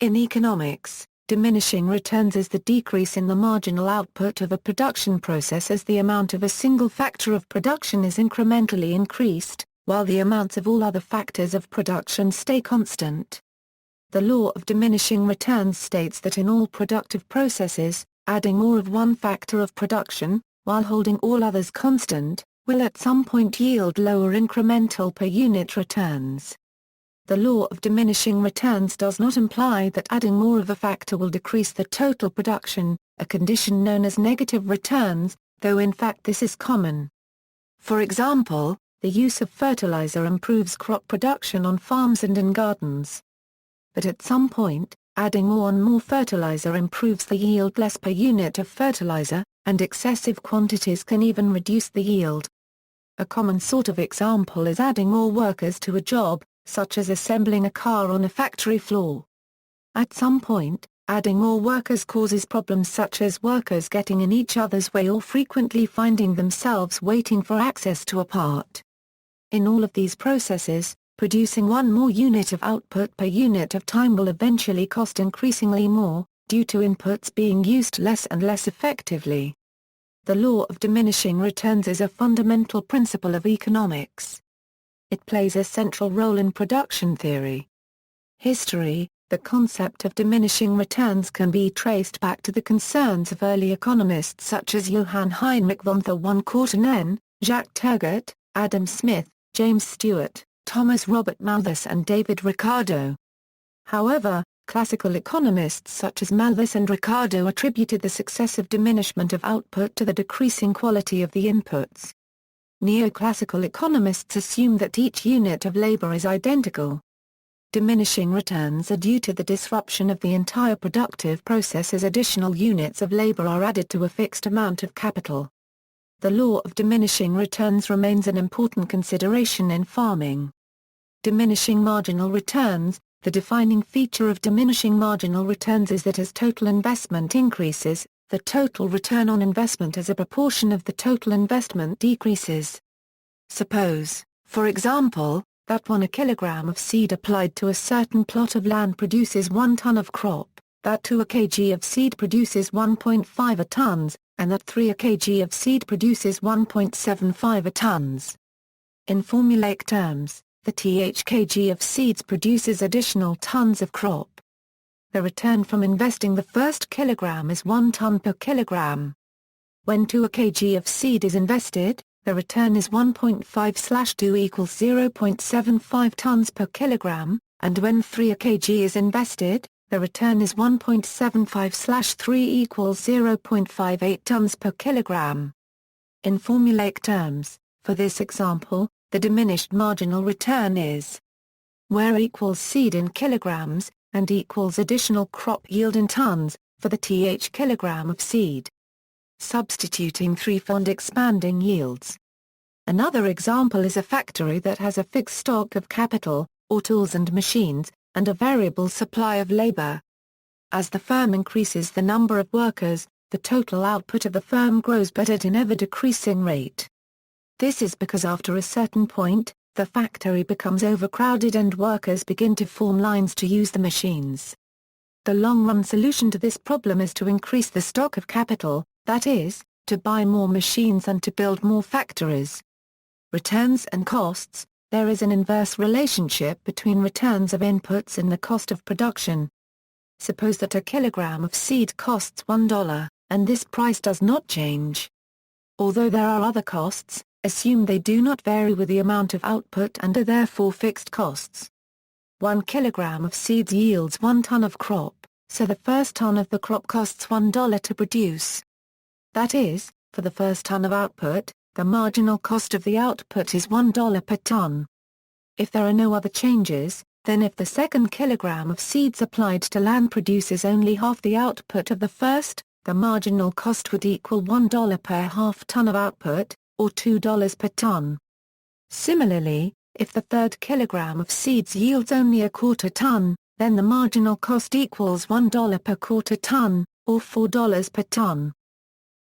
In economics, diminishing returns is the decrease in the marginal output of a production process as the amount of a single factor of production is incrementally increased, while the amounts of all other factors of production stay constant. The law of diminishing returns states that in all productive processes, adding more of one factor of production, while holding all others constant, will at some point yield lower incremental per unit returns. The law of diminishing returns does not imply that adding more of a factor will decrease the total production, a condition known as negative returns, though in fact this is common. For example, the use of fertilizer improves crop production on farms and in gardens. But at some point, adding more and more fertilizer improves the yield less per unit of fertilizer, and excessive quantities can even reduce the yield. A common sort of example is adding more workers to a job, such as assembling a car on a factory floor. At some point, adding more workers causes problems such as workers getting in each other's way or frequently finding themselves waiting for access to a part. In all of these processes, producing one more unit of output per unit of time will eventually cost increasingly more, due to inputs being used less and less effectively. The law of diminishing returns is a fundamental principle of economics. It plays a central role in production theory. History: the concept of diminishing returns can be traced back to the concerns of early economists such as Johann Heinrich von Courtenen, Jacques Turgot, Adam Smith, James Stewart, Thomas Robert Malthus and David Ricardo. However, classical economists such as Malthus and Ricardo attributed the successive diminishment of output to the decreasing quality of the inputs. Neoclassical economists assume that each unit of labor is identical. Diminishing returns are due to the disruption of the entire productive process as additional units of labor are added to a fixed amount of capital. The law of diminishing returns remains an important consideration in farming. Diminishing marginal returns: the defining feature of diminishing marginal returns is that as total investment increases, the total return on investment as a proportion of the total investment decreases. Suppose, for example, that 1 kilogram of seed applied to a certain plot of land produces 1 ton of crop, that 2 kg of seed produces 1.5 tons, and that 3 kg of seed produces 1.75 tons. In formulaic terms, the kg of seeds produces additional tons of crop. The return from investing the first kilogram is 1 ton per kilogram. When 2 kg of seed is invested, the return is 1.5/2 equals 0.75 tons per kilogram, and when 3 kg is invested, the return is 1.75/3 equals 0.58 tons per kilogram. In formulaic terms, for this example, the diminished marginal return is where equals seed in kilograms, and equals additional crop yield in tons, for the kilogram of seed. Substituting threefold expanding yields. Another example is a factory that has a fixed stock of capital, or tools and machines, and a variable supply of labor. As the firm increases the number of workers, the total output of the firm grows but at an ever-decreasing rate. This is because after a certain point, the factory becomes overcrowded and workers begin to form lines to use the machines. The long-run solution to this problem is to increase the stock of capital, that is, to buy more machines and to build more factories. Returns and costs: there is an inverse relationship between returns of inputs and the cost of production. Suppose that a kilogram of seed costs $1, and this price does not change. Although there are other costs, assume they do not vary with the amount of output and are therefore fixed costs. 1 kilogram of seeds yields 1 ton of crop, so the first ton of the crop costs $1 to produce. That is, for the first ton of output, the marginal cost of the output is $1 per ton. If there are no other changes, then if the second kilogram of seeds applied to land produces only half the output of the first, the marginal cost would equal $1 per half ton of output, or $2 per ton. Similarly, if the third kilogram of seeds yields only a quarter ton, then the marginal cost equals $1 per quarter ton, or $4 per ton.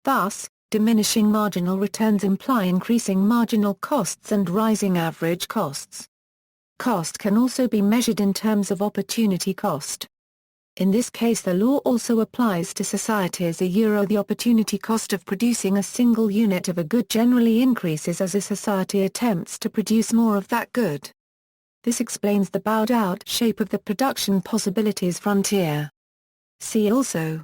Thus, diminishing marginal returns imply increasing marginal costs and rising average costs. Cost can also be measured in terms of opportunity cost. In this case the law also applies to societies. The opportunity cost of producing a single unit of a good generally increases as a society attempts to produce more of that good. This explains the bowed-out shape of the production possibilities frontier. See also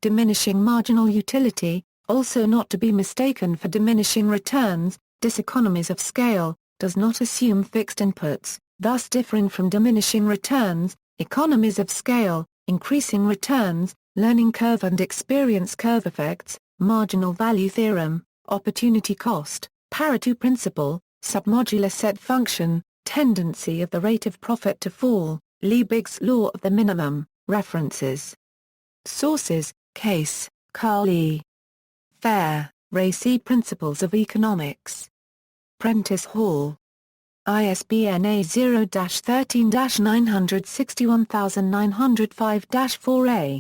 diminishing marginal utility, also not to be mistaken for diminishing returns. Diseconomies of scale, does not assume fixed inputs, thus differing from diminishing returns. Economies of scale, increasing returns, learning curve and experience curve effects, marginal value theorem, opportunity cost, Pareto principle, submodular set function, tendency of the rate of profit to fall, Liebig's law of the minimum. References. Sources: Case, Carl E. Fair, Ray C. Principles of Economics. Prentice Hall. ISBN A0-13-961905-4A.